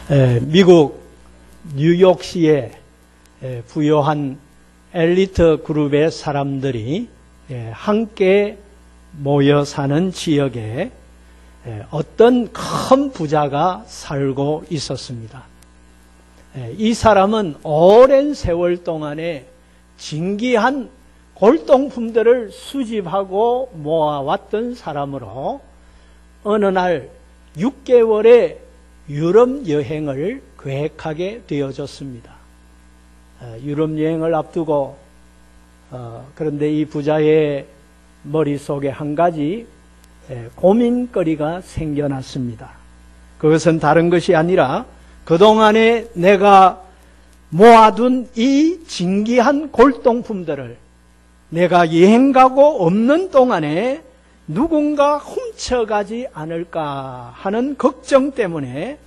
미국 뉴욕시의 부유한 엘리트 그룹의 사람들이 함께 모여 사는 지역에 어떤 큰 부자가 살고 있었습니다. 이 사람은 오랜 세월 동안에 진귀한 골동품들을 수집하고 모아왔던 사람으로 어느 날 6개월의 유럽 여행을 계획하게 되어졌습니다. 유럽 여행을 앞두고 그런데 이 부자의 머릿속에 한 가지 고민거리가 생겨났습니다. 그것은 다른 것이 아니라 그동안에 내가 모아둔 이 진귀한 골동품들을 내가 여행 가고 없는 동안에 누군가 훔쳐가지 않을까 하는 걱정 때문에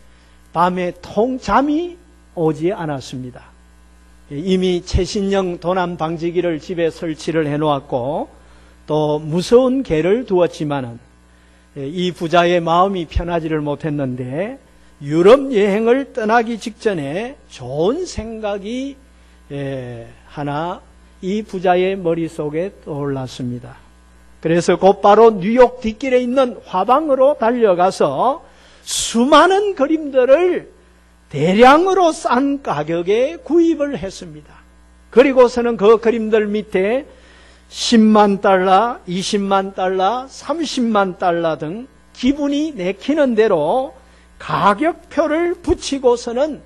밤에 통잠이 오지 않았습니다. 이미 최신형 도난 방지기를 집에 설치를 해놓았고 또 무서운 개를 두었지만은 이 부자의 마음이 편하지를 못했는데 유럽 여행을 떠나기 직전에 좋은 생각이 하나 이 부자의 머릿속에 떠올랐습니다. 그래서 곧바로 뉴욕 뒷길에 있는 화방으로 달려가서 수많은 그림들을 대량으로 싼 가격에 구입을 했습니다. 그리고서는 그 그림들 밑에 10만 달러, 20만 달러, 30만 달러 등 기분이 내키는 대로 가격표를 붙이고서는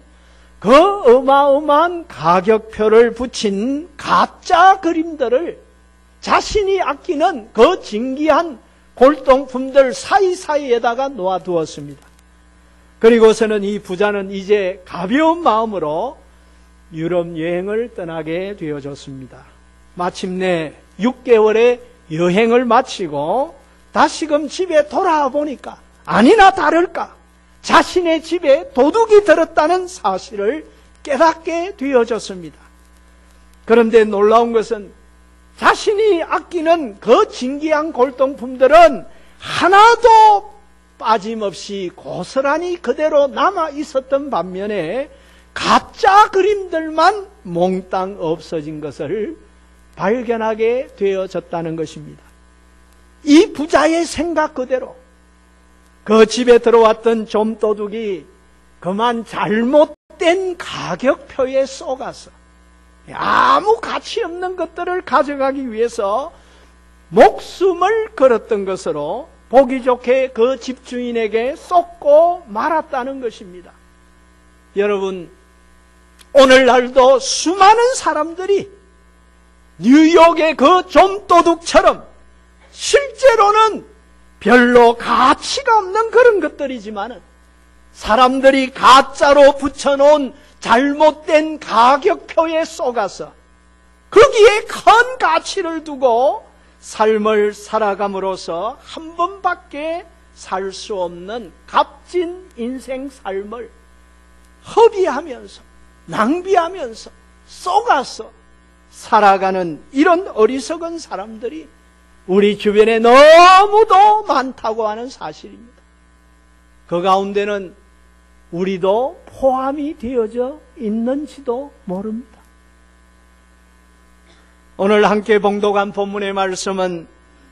그 어마어마한 가격표를 붙인 가짜 그림들을 자신이 아끼는 그 진귀한 골동품들 사이사이에다가 놓아두었습니다. 그리고서는 이 부자는 이제 가벼운 마음으로 유럽 여행을 떠나게 되어졌습니다. 마침내 6개월의 여행을 마치고 다시금 집에 돌아와 보니까 아니나 다를까 자신의 집에 도둑이 들었다는 사실을 깨닫게 되어졌습니다. 그런데 놀라운 것은 자신이 아끼는 그 진귀한 골동품들은 하나도 빠짐없이 고스란히 그대로 남아 있었던 반면에 가짜 그림들만 몽땅 없어진 것을 발견하게 되어졌다는 것입니다. 이 부자의 생각 그대로 그 집에 들어왔던 좀도둑이 그만 잘못된 가격표에 속아서 아무 가치 없는 것들을 가져가기 위해서 목숨을 걸었던 것으로 보기 좋게 그 집주인에게 쏟고 말았다는 것입니다. 여러분, 오늘날도 수많은 사람들이 뉴욕의 그 좀도둑처럼 실제로는 별로 가치가 없는 그런 것들이지만 사람들이 가짜로 붙여놓은 잘못된 가격표에 속아서 거기에 큰 가치를 두고 삶을 살아감으로써 한 번밖에 살 수 없는 값진 인생 삶을 허비하면서 낭비하면서 속아서 살아가는 이런 어리석은 사람들이 우리 주변에 너무도 많다고 하는 사실입니다. 그 가운데는 우리도 포함이 되어져 있는지도 모릅니다. 오늘 함께 봉독한 본문의 말씀은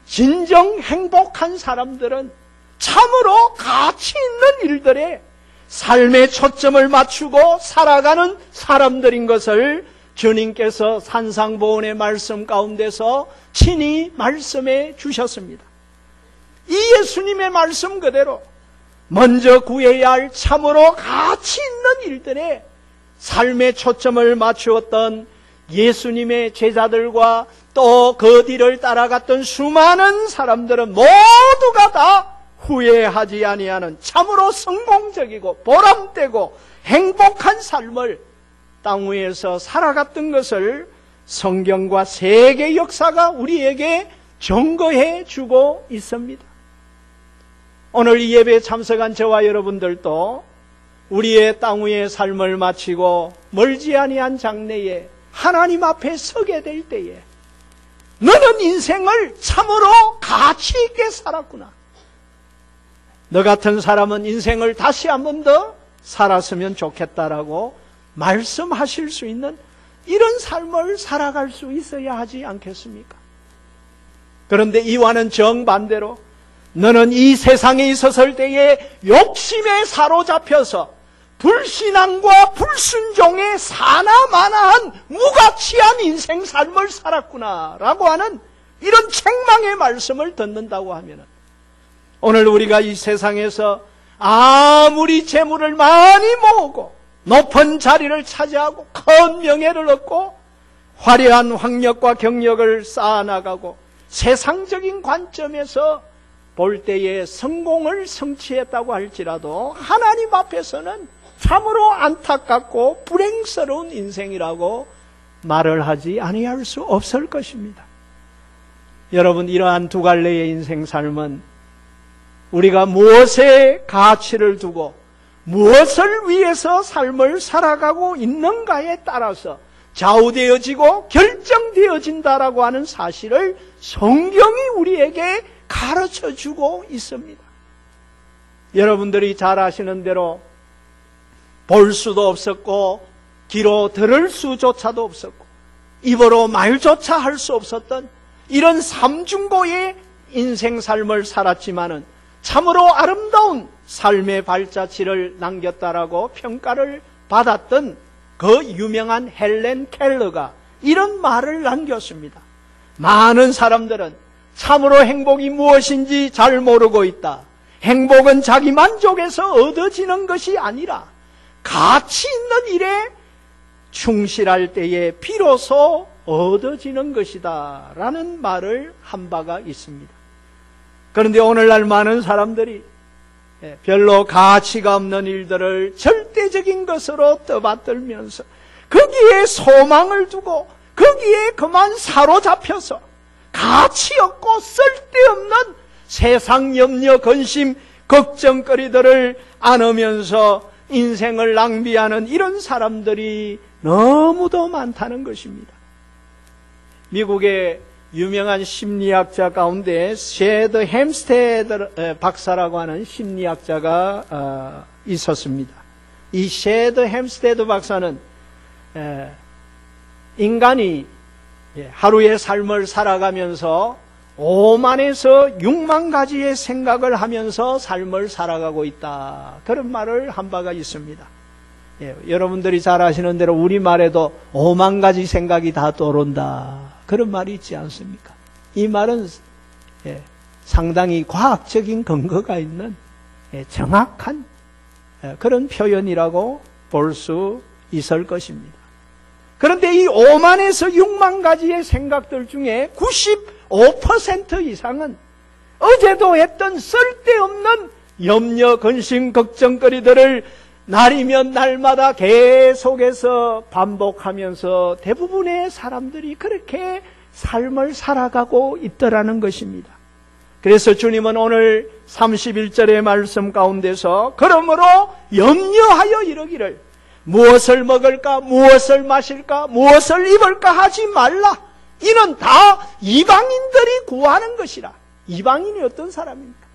진정 행복한 사람들은 참으로 가치 있는 일들에 삶의 초점을 맞추고 살아가는 사람들인 것을 주님께서 산상보훈의 말씀 가운데서 친히 말씀해 주셨습니다. 이 예수님의 말씀 그대로 먼저 구해야 할 참으로 가치 있는 일들에 삶의 초점을 맞추었던 예수님의 제자들과 또 그 뒤를 따라갔던 수많은 사람들은 모두가 다 후회하지 아니하는 참으로 성공적이고 보람되고 행복한 삶을 땅 위에서 살아갔던 것을 성경과 세계 역사가 우리에게 증거해 주고 있습니다. 오늘 이 예배에 참석한 저와 여러분들도 우리의 땅 위의 삶을 마치고 멀지 아니한 장래에 하나님 앞에 서게 될 때에 너는 인생을 참으로 가치 있게 살았구나. 너 같은 사람은 인생을 다시 한 번 더 살았으면 좋겠다라고 말씀하실 수 있는 이런 삶을 살아갈 수 있어야 하지 않겠습니까? 그런데 이와는 정반대로 너는 이 세상에 있었을 때에 욕심에 사로잡혀서 불신앙과 불순종에 사나마나한 무가치한 인생 삶을 살았구나 라고 하는 이런 책망의 말씀을 듣는다고 하면 오늘 우리가 이 세상에서 아무리 재물을 많이 모으고 높은 자리를 차지하고 큰 명예를 얻고 화려한 학력과 경력을 쌓아나가고 세상적인 관점에서 볼 때에 성공을 성취했다고 할지라도 하나님 앞에서는 참으로 안타깝고 불행스러운 인생이라고 말을 하지 아니할 수 없을 것입니다. 여러분, 이러한 두 갈래의 인생 삶은 우리가 무엇에 가치를 두고 무엇을 위해서 삶을 살아가고 있는가에 따라서 좌우되어지고 결정되어진다라고 하는 사실을 성경이 우리에게 가르쳐주고 있습니다. 여러분들이 잘 아시는 대로 볼 수도 없었고 귀로 들을 수조차도 없었고 입으로 말조차 할 수 없었던 이런 삼중고의 인생 삶을 살았지만은 참으로 아름다운 삶의 발자취를 남겼다라고 평가를 받았던 그 유명한 헬렌 켈러가 이런 말을 남겼습니다. 많은 사람들은 참으로 행복이 무엇인지 잘 모르고 있다. 행복은 자기 만족에서 얻어지는 것이 아니라 가치 있는 일에 충실할 때에 비로소 얻어지는 것이다 라는 말을 한 바가 있습니다. 그런데 오늘날 많은 사람들이 별로 가치가 없는 일들을 절대적인 것으로 떠받들면서 거기에 소망을 두고 거기에 그만 사로잡혀서 가치 없고 쓸데없는 세상 염려, 근심, 걱정거리들을 안으면서 인생을 낭비하는 이런 사람들이 너무도 많다는 것입니다. 미국의 유명한 심리학자 가운데 셰드 햄스테드 박사라고 하는 심리학자가 있었습니다. 이 셰드 햄스테드 박사는 인간이 하루의 삶을 살아가면서 5만에서 6만 가지의 생각을 하면서 삶을 살아가고 있다. 그런 말을 한 바가 있습니다. 여러분들이 잘 아시는 대로 우리말에도 5만 가지 생각이 다 떠오른다. 그런 말이 있지 않습니까? 이 말은 상당히 과학적인 근거가 있는 정확한 그런 표현이라고 볼 수 있을 것입니다. 그런데 이 5만에서 6만 가지의 생각들 중에 95% 이상은 어제도 했던 쓸데없는 염려, 근심, 걱정거리들을 날이면 날마다 계속해서 반복하면서 대부분의 사람들이 그렇게 삶을 살아가고 있더라는 것입니다. 그래서 주님은 오늘 31절의 말씀 가운데서 그러므로 염려하여 이르기를 무엇을 먹을까, 무엇을 마실까, 무엇을 입을까 하지 말라. 이는 다 이방인들이 구하는 것이라. 이방인이 어떤 사람입니까?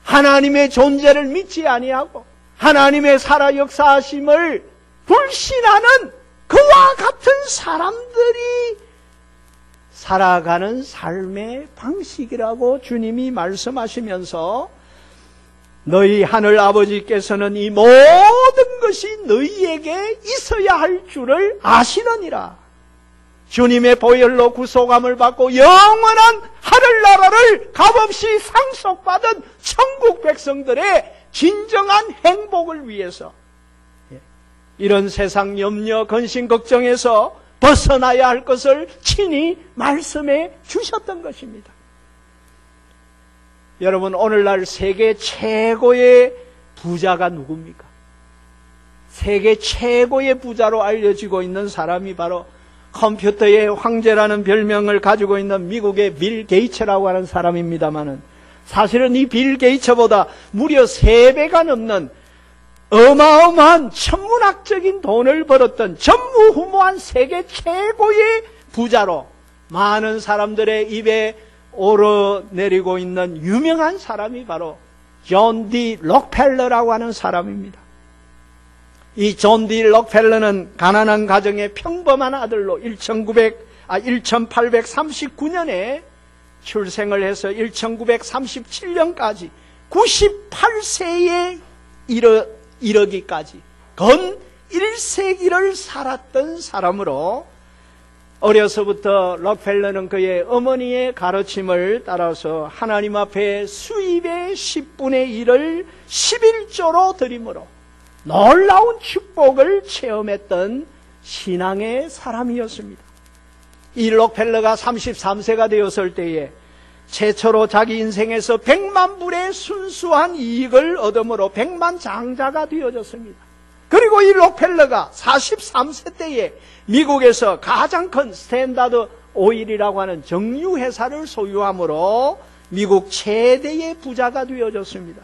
하나님의 존재를 믿지 아니하고 하나님의 살아 역사하심을 불신하는 그와 같은 사람들이 살아가는 삶의 방식이라고 주님이 말씀하시면서 너희 하늘 아버지께서는 이 모든 것이 너희에게 있어야 할 줄을 아시느니라. 주님의 보혈로 구속함을 받고 영원한 하늘나라를 값없이 상속받은 천국 백성들의 진정한 행복을 위해서 이런 세상 염려, 근심, 걱정에서 벗어나야 할 것을 친히 말씀해 주셨던 것입니다. 여러분, 오늘날 세계 최고의 부자가 누굽니까? 세계 최고의 부자로 알려지고 있는 사람이 바로 컴퓨터의 황제라는 별명을 가지고 있는 미국의 빌 게이츠라고 하는 사람입니다만은 사실은 이 빌 게이츠보다 무려 3배가 넘는 어마어마한 천문학적인 돈을 벌었던 전무후무한 세계 최고의 부자로 많은 사람들의 입에 오르내리고 있는 유명한 사람이 바로 존 디 록펠러라고 하는 사람입니다. 이 존 D 록펠러는 가난한 가정의 평범한 아들로 1839년에 출생을 해서 1937년까지 98세에 이르기까지 건 1세기를 살았던 사람으로, 어려서부터 록펠러는 그의 어머니의 가르침을 따라서 하나님 앞에 수입의 10분의 1을 11조로 드림으로 놀라운 축복을 체험했던 신앙의 사람이었습니다. 이 록펠러가 33세가 되었을 때에 최초로 자기 인생에서 100만 불의 순수한 이익을 얻음으로 100만 장자가 되어졌습니다. 그리고 이 록펠러가 43세 때에 미국에서 가장 큰 스탠다드 오일이라고 하는 정유회사를 소유함으로 미국 최대의 부자가 되어졌습니다.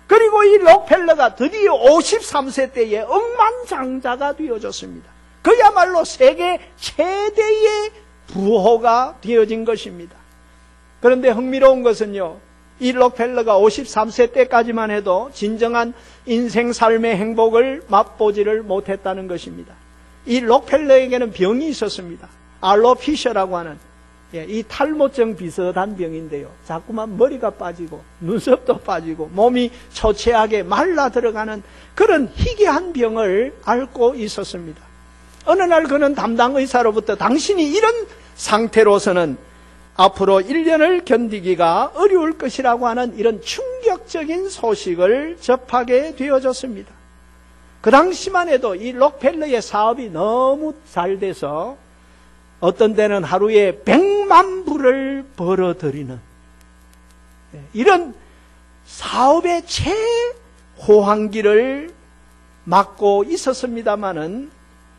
그리고 이 록펠러가 드디어 53세 때에 억만장자가 되어졌습니다. 그야말로 세계 최대의 부호가 되어진 것입니다. 그런데 흥미로운 것은요, 이 록펠러가 53세 때까지만 해도 진정한 인생 삶의 행복을 맛보지를 못했다는 것입니다. 이 록펠러에게는 병이 있었습니다. 알로피셔라고 하는, 이 탈모증 비슷한 병인데요, 자꾸만 머리가 빠지고 눈썹도 빠지고 몸이 초췌하게 말라 들어가는 그런 희귀한 병을 앓고 있었습니다. 어느 날 그는 담당 의사로부터 당신이 이런 상태로서는 앞으로 1년을 견디기가 어려울 것이라고 하는 이런 충격적인 소식을 접하게 되어졌습니다. 그 당시만 해도 이 록펠러의 사업이 너무 잘 돼서 어떤 때는 하루에 100만 불을 벌어들이는 이런 사업의 최호황기를 맞고 있었습니다마는,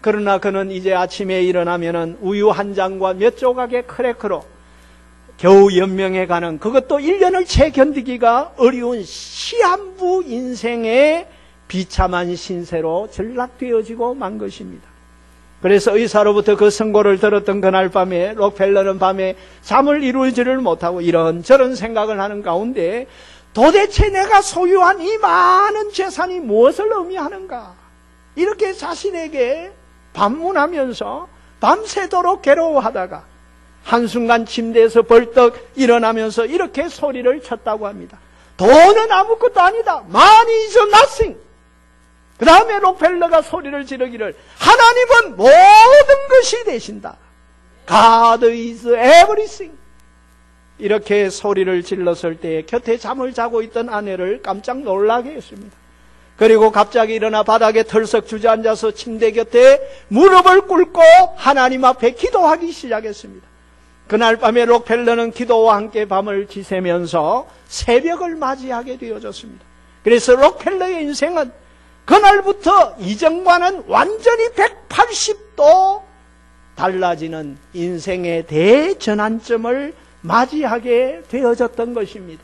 그러나 그는 이제 아침에 일어나면은 우유 한 잔과 몇 조각의 크래커로 겨우 연명해 가는, 그것도 1년을 채 견디기가 어려운 시한부 인생의 비참한 신세로 전락되어지고 만 것입니다. 그래서 의사로부터 그 선고를 들었던 그날 밤에 록펠러는 밤에 잠을 이루지를 못하고 이런저런 생각을 하는 가운데 도대체 내가 소유한 이 많은 재산이 무엇을 의미하는가, 이렇게 자신에게 반문하면서 밤새도록 괴로워하다가 한순간 침대에서 벌떡 일어나면서 이렇게 소리를 쳤다고 합니다. 돈은 아무것도 아니다. Money is nothing. 그 다음에 록펠러가 소리를 지르기를, 하나님은 모든 것이 되신다. God is everything. 이렇게 소리를 질렀을 때 곁에 잠을 자고 있던 아내를 깜짝 놀라게 했습니다. 그리고 갑자기 일어나 바닥에 털썩 주저앉아서 침대 곁에 무릎을 꿇고 하나님 앞에 기도하기 시작했습니다. 그날 밤에 록펠러는 기도와 함께 밤을 지새면서 새벽을 맞이하게 되어졌습니다. 그래서 록펠러의 인생은 그날부터 이전과는 완전히 180도 달라지는 인생의 대전환점을 맞이하게 되어졌던 것입니다.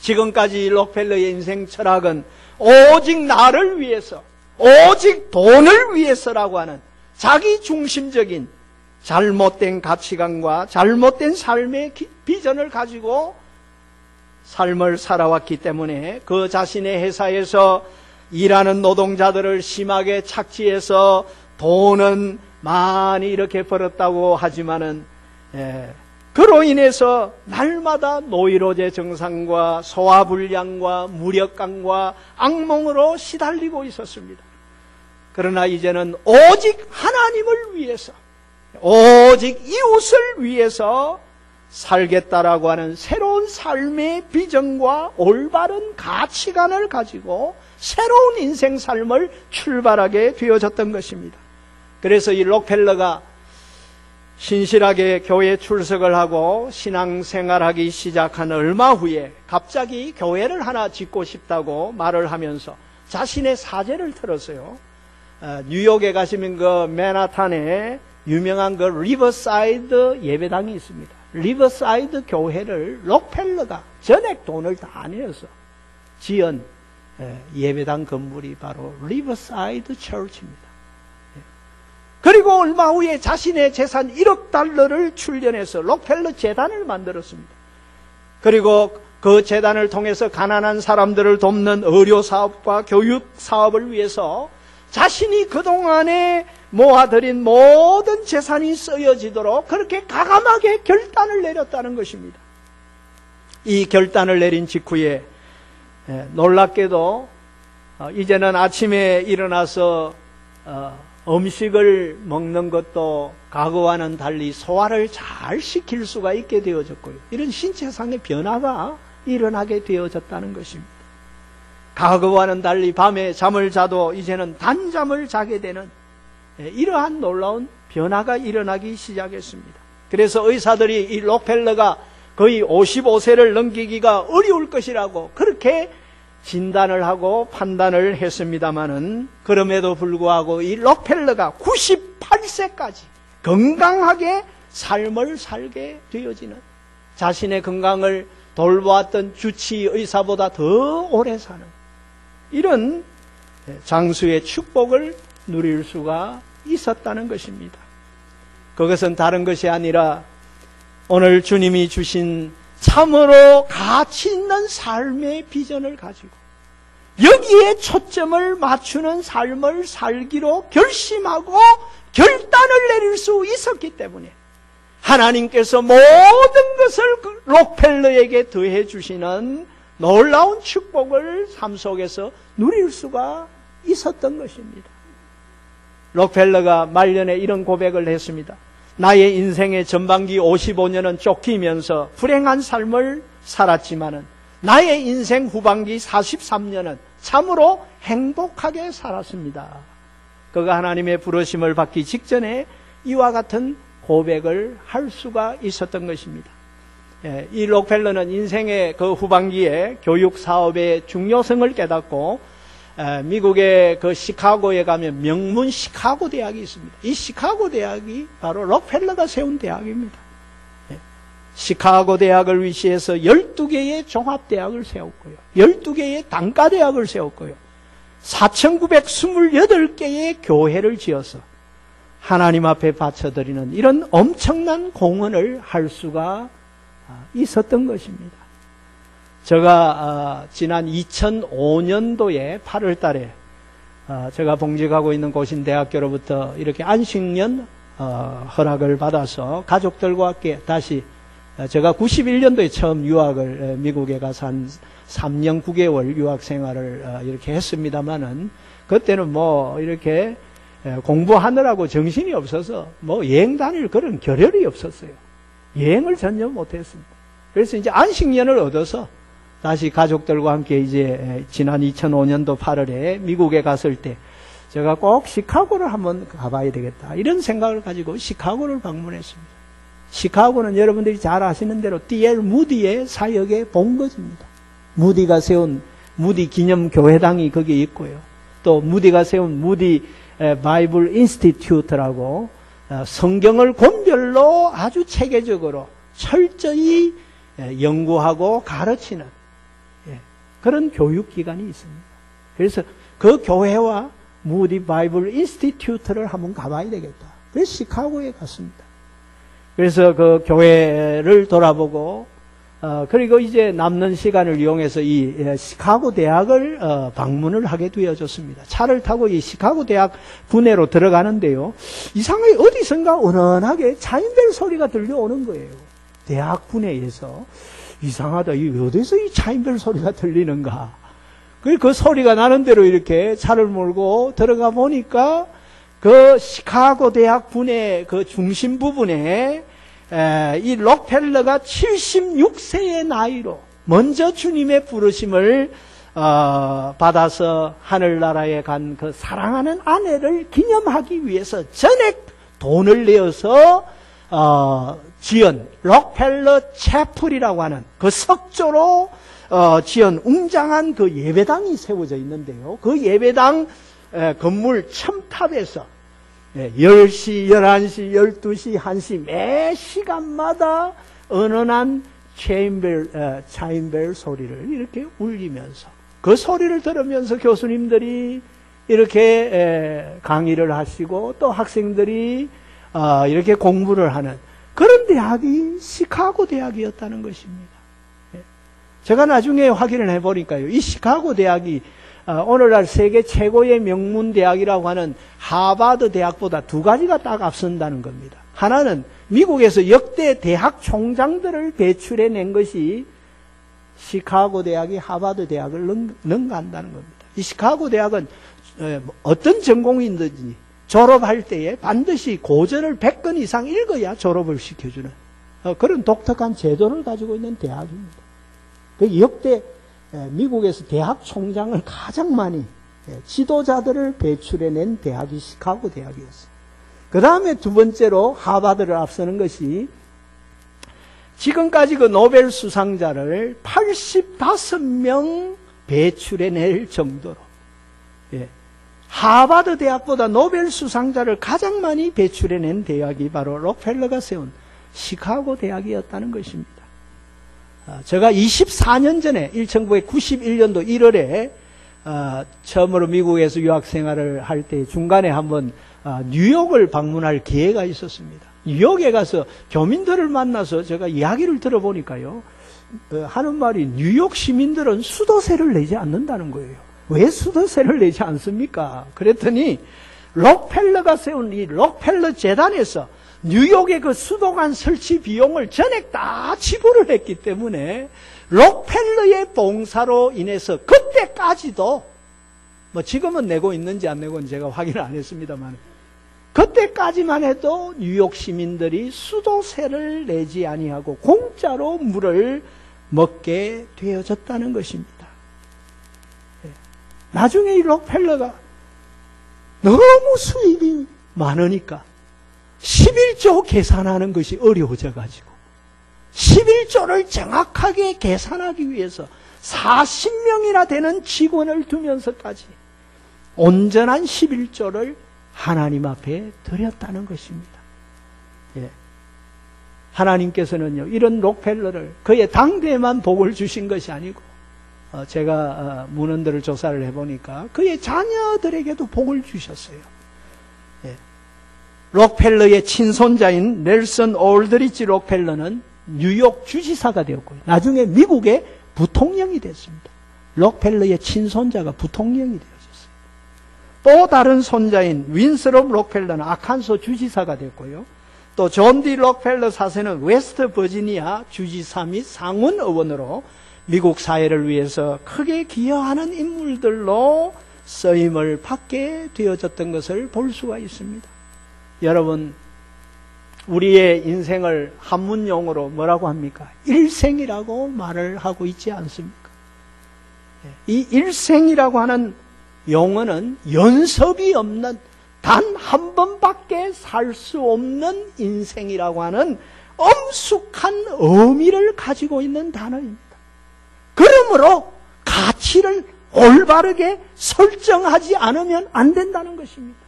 지금까지 록펠러의 인생 철학은 오직 나를 위해서, 오직 돈을 위해서라고 하는 자기 중심적인 잘못된 가치관과 잘못된 삶의 비전을 가지고 삶을 살아왔기 때문에 그 자신의 회사에서 일하는 노동자들을 심하게 착취해서 돈은 많이 이렇게 벌었다고 하지만은 그로 인해서 날마다 노이로제 증상과 소화불량과 무력감과 악몽으로 시달리고 있었습니다. 그러나 이제는 오직 하나님을 위해서, 오직 이웃을 위해서 살겠다라고 하는 새로운 삶의 비전과 올바른 가치관을 가지고 새로운 인생 삶을 출발하게 되어졌던 것입니다. 그래서 이 록펠러가 신실하게 교회 출석을 하고 신앙생활하기 시작한 얼마 후에 갑자기 교회를 하나 짓고 싶다고 말을 하면서 자신의 사제를 털었어요. 뉴욕에 가시면 그 맨하탄에 유명한 그 리버사이드 예배당이 있습니다. 리버사이드 교회를 록펠러가 전액 돈을 다 내어서 지은 예배당 건물이 바로 리버사이드 처치입니다. 그리고 얼마 후에 자신의 재산 1억 달러를 출연해서 록펠러 재단을 만들었습니다. 그리고 그 재단을 통해서 가난한 사람들을 돕는 의료 사업과 교육 사업을 위해서 자신이 그동안에 모아들인 모든 재산이 쓰여지도록 그렇게 가감하게 결단을 내렸다는 것입니다. 이 결단을 내린 직후에 놀랍게도 이제는 아침에 일어나서 음식을 먹는 것도 과거와는 달리 소화를 잘 시킬 수가 있게 되어졌고요. 이런 신체상의 변화가 일어나게 되어졌다는 것입니다. 과거와는 달리 밤에 잠을 자도 이제는 단잠을 자게 되는 이러한 놀라운 변화가 일어나기 시작했습니다. 그래서 의사들이 이 록펠러가 거의 55세를 넘기기가 어려울 것이라고 그렇게 진단을 하고 판단을 했습니다마는, 그럼에도 불구하고 이 록펠러가 98세까지 건강하게 삶을 살게 되어지는, 자신의 건강을 돌보았던 주치 의사보다 더 오래 사는 이런 장수의 축복을 누릴 수가 있었다는 것입니다. 그것은 다른 것이 아니라 오늘 주님이 주신 참으로 가치 있는 삶의 비전을 가지고 여기에 초점을 맞추는 삶을 살기로 결심하고 결단을 내릴 수 있었기 때문에 하나님께서 모든 것을 록펠러에게 더해 주시는 놀라운 축복을 삶 속에서 누릴 수가 있었던 것입니다. 록펠러가 말년에 이런 고백을 했습니다. 나의 인생의 전반기 55년은 쫓기면서 불행한 삶을 살았지만은 나의 인생 후반기 43년은 참으로 행복하게 살았습니다. 그가 하나님의 부르심을 받기 직전에 이와 같은 고백을 할 수가 있었던 것입니다. 이 록펠러는 인생의 그 후반기에 교육 사업의 중요성을 깨닫고 미국의 그 시카고에 가면 명문 시카고 대학이 있습니다. 이 시카고 대학이 바로 록펠러가 세운 대학입니다. 시카고 대학을 위시해서 12개의 종합대학을 세웠고요. 12개의 단과대학을 세웠고요. 4,928개의 교회를 지어서 하나님 앞에 바쳐드리는 이런 엄청난 공헌을 할 수가 있었던 것입니다. 제가 지난 2005년도에 8월 달에 제가 봉직하고 있는 고신 대학교로부터 이렇게 안식년 허락을 받아서 가족들과 함께 다시, 제가 91년도에 처음 유학을 미국에 가서 한 3년 9개월 유학 생활을 이렇게 했습니다마는 그때는 뭐 이렇게 공부하느라고 정신이 없어서 뭐 여행 다닐 그런 겨를이 없었어요. 여행을 전혀 못했습니다. 그래서 이제 안식년을 얻어서 다시 가족들과 함께 이제 지난 2005년도 8월에 미국에 갔을 때 제가 꼭 시카고를 한번 가봐야 되겠다 이런 생각을 가지고 시카고를 방문했습니다. 시카고는 여러분들이 잘 아시는 대로 D.L. 무디의 사역의 본거지입니다. 무디가 세운 무디 기념교회당이 거기에 있고요. 또 무디가 세운 무디 바이블 인스티튜트라고 성경을 권별로 아주 체계적으로 철저히 연구하고 가르치는 그런 교육기관이 있습니다. 그래서 그 교회와 무디 바이블 인스티튜트를 한번 가봐야 되겠다. 그래서 시카고에 갔습니다. 그래서 그 교회를 돌아보고 그리고 이제 남는 시간을 이용해서 이 시카고 대학을 방문을 하게 되어졌습니다. 차를 타고 이 시카고 대학 분회로 들어가는데요. 이상하게 어디선가 은은하게 차인벨 소리가 들려오는 거예요. 대학 분회에서. 이상하다. 이 어디서 이 차인벨 소리가 들리는가. 그 소리가 나는 대로 이렇게 차를 몰고 들어가 보니까 그 시카고 대학 분회 그 중심 부분에 이 록펠러가 76세의 나이로 먼저 주님의 부르심을 받아서 하늘나라에 간 그 사랑하는 아내를 기념하기 위해서 전액 돈을 내어서 지은 록펠러 채플이라고 하는 그 석조로 지은 웅장한 그 예배당이 세워져 있는데요. 그 예배당 건물 첨탑에서 10시, 11시, 12시, 1시 매 시간마다 은은한 차인벨 소리를 이렇게 울리면서 그 소리를 들으면서 교수님들이 이렇게 강의를 하시고 또 학생들이 이렇게 공부를 하는 그런 대학이 시카고 대학이었다는 것입니다. 제가 나중에 확인을 해보니까요. 이 시카고 대학이 오늘날 세계 최고의 명문 대학이라고 하는 하버드 대학보다 두 가지가 딱 앞선다는 겁니다. 하나는 미국에서 역대 대학 총장들을 배출해낸 것이 시카고 대학이 하버드 대학을 능가한다는 겁니다. 이 시카고 대학은 어떤 전공이든지 졸업할 때에 반드시 고전을 100권 이상 읽어야 졸업을 시켜주는 그런 독특한 제도를 가지고 있는 대학입니다. 역대 미국에서 대학 총장을 가장 많이 지도자들을 배출해낸 대학이 시카고 대학이었어요. 그 다음에 두 번째로 하버드를 앞서는 것이 지금까지 그 노벨 수상자를 85명 배출해낼 정도로 하버드 대학보다 노벨 수상자를 가장 많이 배출해낸 대학이 바로 록펠러가 세운 시카고 대학이었다는 것입니다. 제가 24년 전에 1991년도 1월에 처음으로 미국에서 유학생활을 할 때 중간에 한번 뉴욕을 방문할 기회가 있었습니다. 뉴욕에 가서 교민들을 만나서 제가 이야기를 들어보니까요, 하는 말이 뉴욕 시민들은 수도세를 내지 않는다는 거예요. 왜 수도세를 내지 않습니까? 그랬더니 록펠러가 세운 이 록펠러 재단에서 뉴욕의 그 수도관 설치 비용을 전액 다 지불을 했기 때문에 록펠러의 봉사로 인해서 그때까지도 뭐 지금은 내고 있는지 안 내고는 제가 확인을 안 했습니다만 그때까지만 해도 뉴욕 시민들이 수도세를 내지 아니하고 공짜로 물을 먹게 되어졌다는 것입니다. 나중에 이 록펠러가 너무 수입이 많으니까 11조 계산하는 것이 어려워져 가지고 11조를 정확하게 계산하기 위해서 40명이나 되는 직원을 두면서까지 온전한 11조를 하나님 앞에 드렸다는 것입니다. 하나님께서는요, 이런 록펠러를 그의 당대에만 복을 주신 것이 아니고 제가 문헌들을 조사를 해보니까 그의 자녀들에게도 복을 주셨어요. 록펠러의 친손자인 넬슨 올드리지 록펠러는 뉴욕 주지사가 되었고요. 나중에 미국의 부통령이 됐습니다. 록펠러의 친손자가 부통령이 되었어요. 또 다른 손자인 윈스롭 록펠러는 아칸소 주지사가 됐고요. 또 존 디 록펠러 4세는 웨스트 버지니아 주지사 및 상원 의원으로 미국 사회를 위해서 크게 기여하는 인물들로 쓰임을 받게 되어졌던 것을 볼 수가 있습니다. 여러분, 우리의 인생을 한문용어로 뭐라고 합니까? 일생이라고 말을 하고 있지 않습니까? 이 일생이라고 하는 용어는 연습이 없는 단 한 번밖에 살 수 없는 인생이라고 하는 엄숙한 의미를 가지고 있는 단어입니다. 그러므로 가치를 올바르게 설정하지 않으면 안 된다는 것입니다.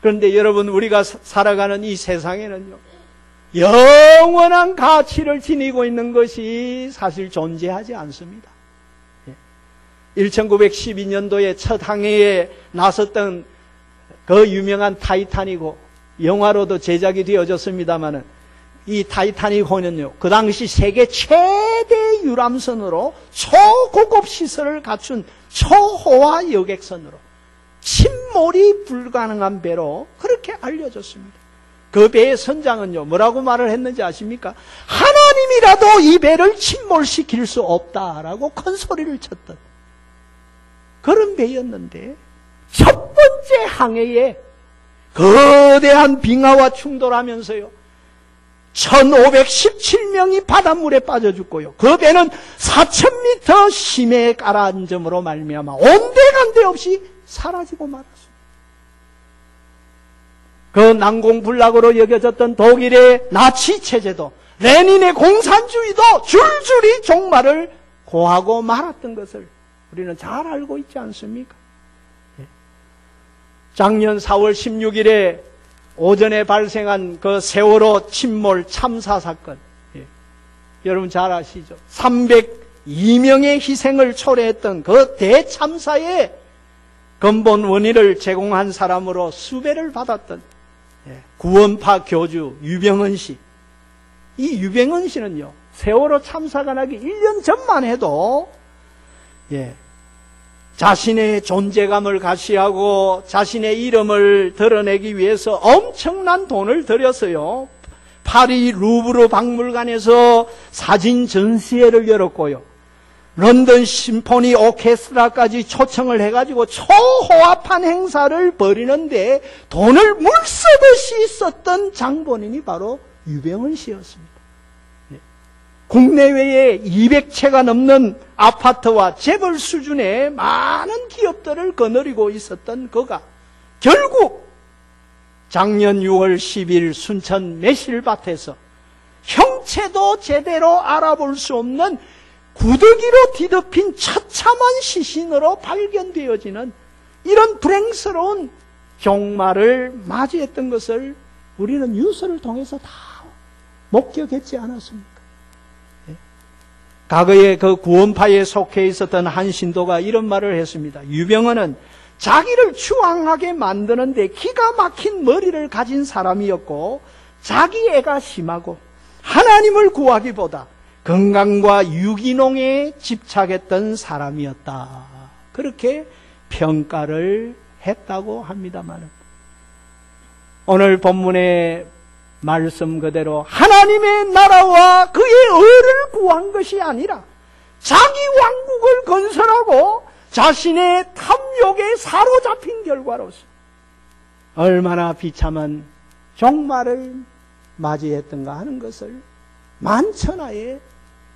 그런데 여러분, 우리가 살아가는 이 세상에는요, 영원한 가치를 지니고 있는 것이 사실 존재하지 않습니다. 1912년도에 첫 항해에 나섰던 그 유명한 타이타닉호, 영화로도 제작이 되어졌습니다마는 이 타이타닉호는요, 그 당시 세계 최대 유람선으로 초고급 시설을 갖춘 초호화 여객선으로 침몰이 불가능한 배로 그렇게 알려졌습니다. 그 배의 선장은요, 뭐라고 말을 했는지 아십니까? 하나님이라도 이 배를 침몰시킬 수 없다라고 큰 소리를 쳤던 그런 배였는데, 첫 번째 항해에 거대한 빙하와 충돌하면서요, 1517명이 바닷물에 빠져 죽고요, 그 배는 4000m 심해에 가라앉음으로 말미암아 온데간데 없이 사라지고 말았습니다. 그 난공불락으로 여겨졌던 독일의 나치 체제도, 레닌의 공산주의도 줄줄이 종말을 고하고 말았던 것을 우리는 잘 알고 있지 않습니까? 작년 4월 16일에 오전에 발생한 그 세월호 침몰 참사 사건, 여러분 잘 아시죠? 302명의 희생을 초래했던 그 대참사의 근본 원인을 제공한 사람으로 수배를 받았던 구원파 교주 유병헌 씨. 이 유병헌 씨는요, 세월호 참사가 나기 1년 전만 해도 자신의 존재감을 가시하고 자신의 이름을 드러내기 위해서 엄청난 돈을 들였어요. 파리 루브르 박물관에서 사진 전시회를 열었고요. 런던 심포니 오케스트라까지 초청을 해가지고 초호화판 행사를 벌이는데 돈을 물쓰듯이 썼던 장본인이 바로 유병헌 씨였습니다. 국내외에 200채가 넘는 아파트와 재벌 수준의 많은 기업들을 거느리고 있었던 그가 결국 작년 6월 10일 순천 매실밭에서 형체도 제대로 알아볼 수 없는 구더기로 뒤덮인 처참한 시신으로 발견되어지는 이런 불행스러운 종말을 맞이했던 것을 우리는 뉴스를 통해서 다 목격했지 않았습니까? 과거에 그 구원파에 속해 있었던 한 신도가 이런 말을 했습니다. 유병헌은 자기를 추앙하게 만드는데 기가 막힌 머리를 가진 사람이었고 자기 애가 심하고 하나님을 구하기보다 건강과 유기농에 집착했던 사람이었다. 그렇게 평가를 했다고 합니다만 오늘 본문의 말씀 그대로 하나님의 나라와 그의 의를 구한 것이 아니라 자기 왕국을 건설하고 자신의 탐욕에 사로잡힌 결과로서 얼마나 비참한 종말을 맞이했던가 하는 것을 만천하에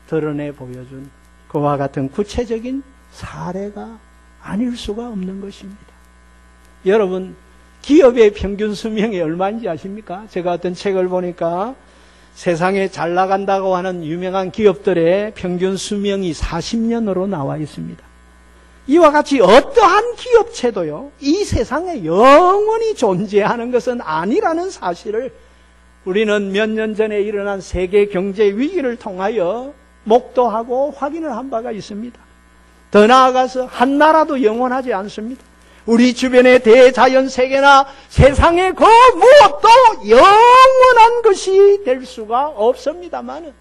드러내 보여준 그와 같은 구체적인 사례가 아닐 수가 없는 것입니다. 여러분, 기업의 평균 수명이 얼마인지 아십니까? 제가 어떤 책을 보니까 세상에 잘 나간다고 하는 유명한 기업들의 평균 수명이 40년으로 나와 있습니다. 이와 같이 어떠한 기업체도요, 이 세상에 영원히 존재하는 것은 아니라는 사실을 우리는 몇 년 전에 일어난 세계 경제 위기를 통하여 목도하고 확인을 한 바가 있습니다. 더 나아가서 한 나라도 영원하지 않습니다. 우리 주변의 대자연 세계나 세상의 그 무엇도 영원한 것이 될 수가 없습니다만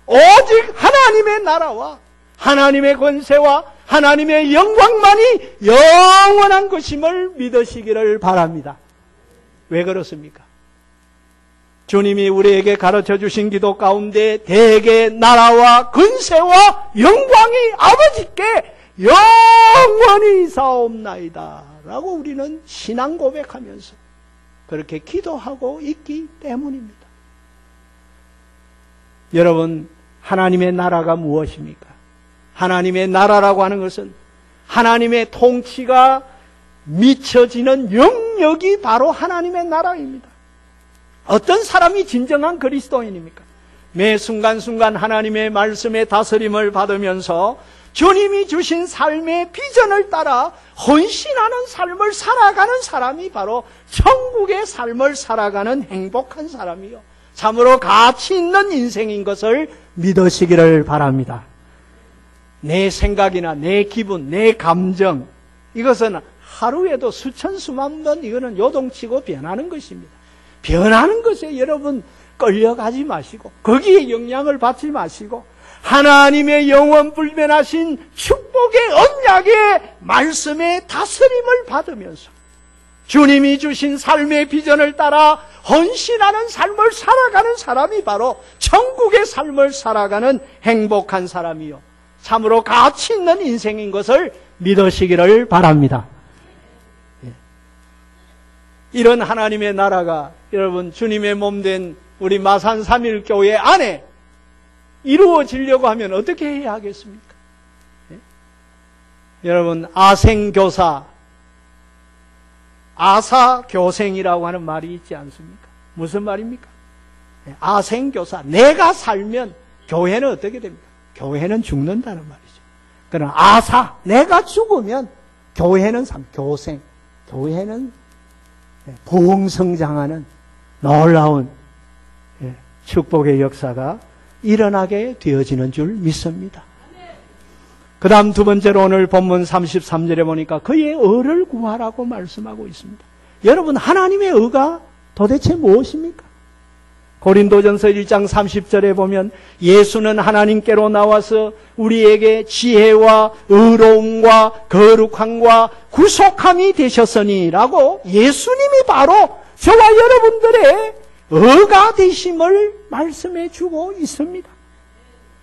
오직 하나님의 나라와 하나님의 권세와 하나님의 영광만이 영원한 것임을 믿으시기를 바랍니다. 왜 그렇습니까? 주님이 우리에게 가르쳐 주신 기도 가운데 대개 나라와 근세와 영광이 아버지께 영원히 사옵나이다 라고 우리는 신앙 고백하면서 그렇게 기도하고 있기 때문입니다. 여러분, 하나님의 나라가 무엇입니까? 하나님의 나라라고 하는 것은 하나님의 통치가 미쳐지는 영역이 바로 하나님의 나라입니다. 어떤 사람이 진정한 그리스도인입니까? 매 순간순간 하나님의 말씀의 다스림을 받으면서 주님이 주신 삶의 비전을 따라 헌신하는 삶을 살아가는 사람이 바로 천국의 삶을 살아가는 행복한 사람이요, 참으로 가치 있는 인생인 것을 믿으시기를 바랍니다. 내 생각이나 내 기분, 내 감정, 이것은 하루에도 수천 수만 번 이거는 요동치고 변하는 것입니다. 변하는 것에 여러분 끌려가지 마시고 거기에 영향을 받지 마시고 하나님의 영원 불변하신 축복의 언약의 말씀의 다스림을 받으면서 주님이 주신 삶의 비전을 따라 헌신하는 삶을 살아가는 사람이 바로 천국의 삶을 살아가는 행복한 사람이요, 참으로 가치 있는 인생인 것을 믿으시기를 바랍니다. 이런 하나님의 나라가 여러분 주님의 몸된 우리 마산 3.1교회 안에 이루어지려고 하면 어떻게 해야 하겠습니까? 여러분, 아생교사, 아사교생이라고 하는 말이 있지 않습니까? 무슨 말입니까? 아생교사, 내가 살면 교회는 어떻게 됩니까? 교회는 죽는다는 말이죠. 그러나 아사, 내가 죽으면 교회는 교생, 교회는 부흥성장하는 놀라운 축복의 역사가 일어나게 되어지는 줄 믿습니다. 그 다음 두 번째로 오늘 본문 33절에 보니까 그의 의를 구하라고 말씀하고 있습니다. 여러분, 하나님의 의가 도대체 무엇입니까? 고린도전서 1장 30절에 보면 예수는 하나님께로 나와서 우리에게 지혜와 의로움과 거룩함과 구속함이 되셨으니 라고 예수님이 바로 저와 여러분들의 의가 되심을 말씀해 주고 있습니다.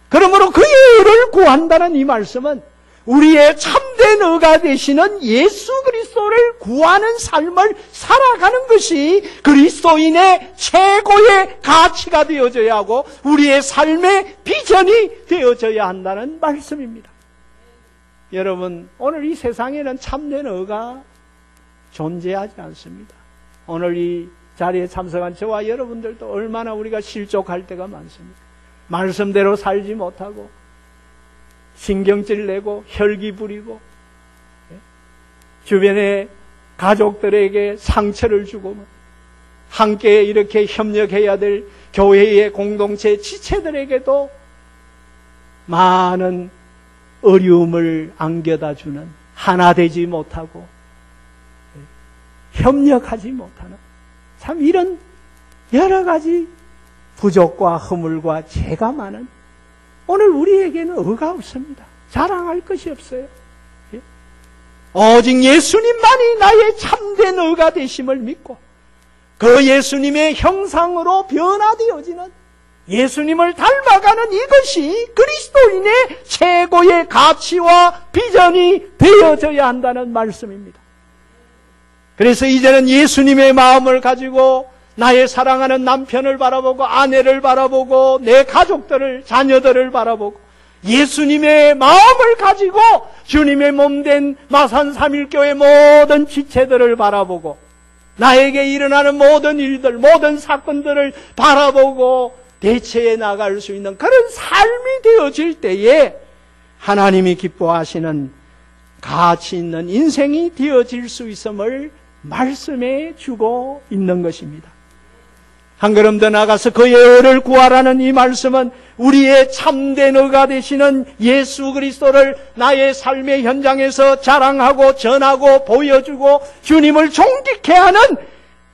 그러므로 그의 의를 구한다는 이 말씀은 우리의 참된 의가 되시는 예수 그리스도를 구하는 삶을 살아가는 것이 그리스도인의 최고의 가치가 되어져야 하고 우리의 삶의 비전이 되어져야 한다는 말씀입니다. 여러분, 오늘 이 세상에는 참된 의가 존재하지 않습니다. 오늘 이 자리에 참석한 저와 여러분들도 얼마나 우리가 실족할 때가 많습니다. 말씀대로 살지 못하고 신경질 내고 혈기 부리고 주변의 가족들에게 상처를 주고 함께 이렇게 협력해야 될 교회의 공동체 지체들에게도 많은 어려움을 안겨다 주는, 하나 되지 못하고 협력하지 못하는 참 이런 여러 가지 부족과 허물과 죄가 많은 오늘 우리에게는 의가 없습니다. 자랑할 것이 없어요. 오직 예수님만이 나의 참된 의가 되심을 믿고 그 예수님의 형상으로 변화되어지는, 예수님을 닮아가는 이것이 그리스도인의 최고의 가치와 비전이 되어져야 한다는 말씀입니다. 그래서 이제는 예수님의 마음을 가지고 나의 사랑하는 남편을 바라보고 아내를 바라보고 내 가족들을, 자녀들을 바라보고 예수님의 마음을 가지고 주님의 몸된 마산 삼일교회 모든 지체들을 바라보고 나에게 일어나는 모든 일들, 모든 사건들을 바라보고 대처해 나갈 수 있는 그런 삶이 되어질 때에 하나님이 기뻐하시는 가치 있는 인생이 되어질 수 있음을 말씀해 주고 있는 것입니다. 한 걸음 더 나가서 그의 의를 구하라는 이 말씀은 우리의 참된 의가 되시는 예수 그리스도를 나의 삶의 현장에서 자랑하고 전하고 보여주고 주님을 존귀케 하는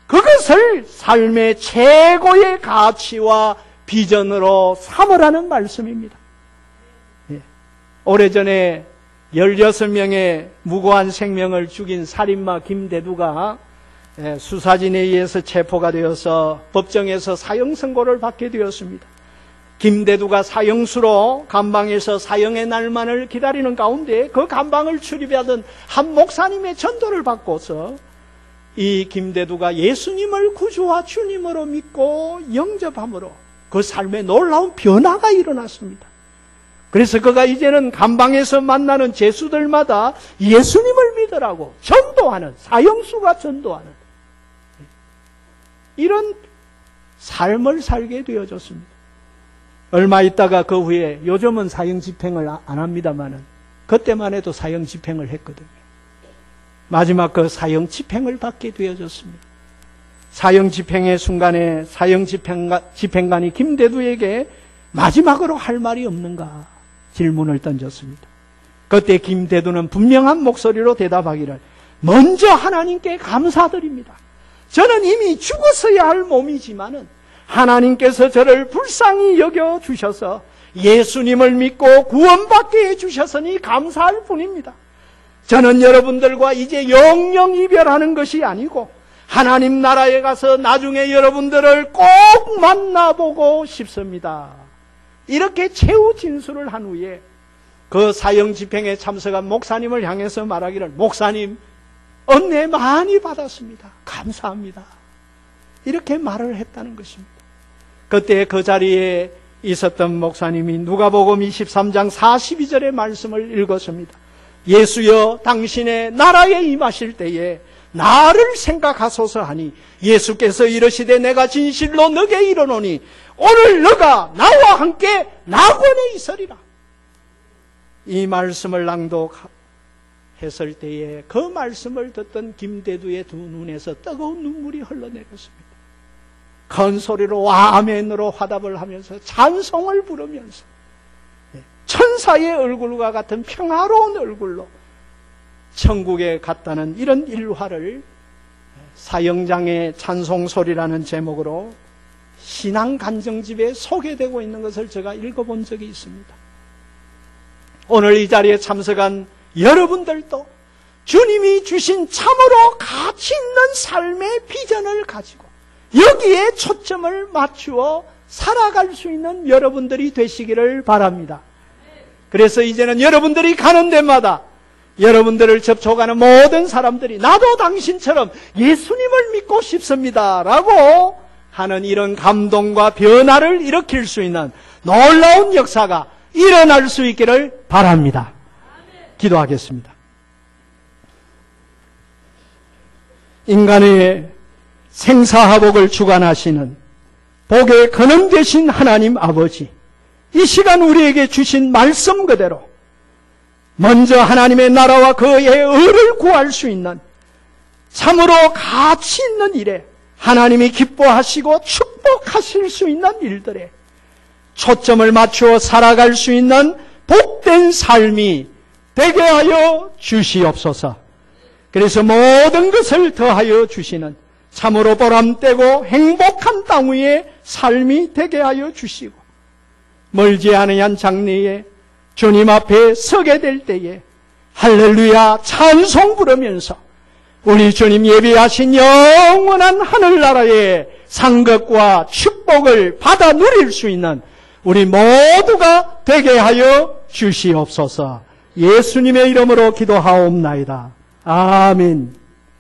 그것을 삶의 최고의 가치와 비전으로 삼으라는 말씀입니다. 오래전에 16명의 무고한 생명을 죽인 살인마 김대두가 수사진에 의해서 체포가 되어서 법정에서 사형 선고를 받게 되었습니다. 김대두가 사형수로 감방에서 사형의 날만을 기다리는 가운데 그 감방을 출입하던 한 목사님의 전도를 받고서 이 김대두가 예수님을 구주와 주님으로 믿고 영접함으로 그 삶에 놀라운 변화가 일어났습니다. 그래서 그가 이제는 감방에서 만나는 죄수들마다 예수님을 믿으라고 전도하는, 사형수가 전도하는 이런 삶을 살게 되어졌습니다. 얼마 있다가 그 후에, 요즘은 사형 집행을 안 합니다마는 그때만 해도 사형 집행을 했거든요. 마지막 그 사형 집행을 받게 되어졌습니다. 사형 집행의 순간에 사형 집행관이 김대두에게 마지막으로 할 말이 없는가 질문을 던졌습니다. 그때 김대두는 분명한 목소리로 대답하기를, 먼저 하나님께 감사드립니다. 저는 이미 죽었어야 할 몸이지만은 하나님께서 저를 불쌍히 여겨주셔서 예수님을 믿고 구원받게 해주셨으니 감사할 뿐입니다. 저는 여러분들과 이제 영영 이별하는 것이 아니고 하나님 나라에 가서 나중에 여러분들을 꼭 만나보고 싶습니다. 이렇게 최후 진술을 한 후에 그 사형 집행에 참석한 목사님을 향해서 말하기를, 목사님, 은혜 많이 받았습니다. 감사합니다. 이렇게 말을 했다는 것입니다. 그때 그 자리에 있었던 목사님이 누가복음 23장 42절의 말씀을 읽었습니다. 예수여, 당신의 나라에 임하실 때에 나를 생각하소서 하니 예수께서 이르시되 내가 진실로 너게 이르노니 오늘 너가 나와 함께 낙원에 있으리라. 이 말씀을 낭독했을 때에 그 말씀을 듣던 김대두의 두 눈에서 뜨거운 눈물이 흘러내렸습니다. 큰 소리로 아멘으로 화답을 하면서 찬송을 부르면서 천사의 얼굴과 같은 평화로운 얼굴로 천국에 갔다는 이런 일화를 사형장의 찬송소리라는 제목으로 신앙 간증집에 소개되고 있는 것을 제가 읽어본 적이 있습니다. 오늘 이 자리에 참석한 여러분들도 주님이 주신 참으로 가치 있는 삶의 비전을 가지고 여기에 초점을 맞추어 살아갈 수 있는 여러분들이 되시기를 바랍니다. 그래서 이제는 여러분들이 가는 데마다 여러분들을 접촉하는 모든 사람들이 나도 당신처럼 예수님을 믿고 싶습니다 라고 하는 이런 감동과 변화를 일으킬 수 있는 놀라운 역사가 일어날 수 있기를 바랍니다. 기도하겠습니다. 인간의 생사화복을 주관하시는 복의 근원 되신 하나님 아버지, 이 시간 우리에게 주신 말씀 그대로 먼저 하나님의 나라와 그의 의를 구할 수 있는 참으로 가치 있는 일에 하나님이 기뻐하시고 축복하실 수 있는 일들에 초점을 맞추어 살아갈 수 있는 복된 삶이 되게 하여 주시옵소서. 그래서 모든 것을 더하여 주시는 참으로 보람되고 행복한 땅 위의 삶이 되게 하여 주시고 멀지 않은 장래에 주님 앞에 서게 될 때에 할렐루야 찬송 부르면서 우리 주님 예비하신 영원한 하늘나라의 상급과 축복을 받아 누릴 수 있는 우리 모두가 되게 하여 주시옵소서. 예수님의 이름으로 기도하옵나이다. 아멘.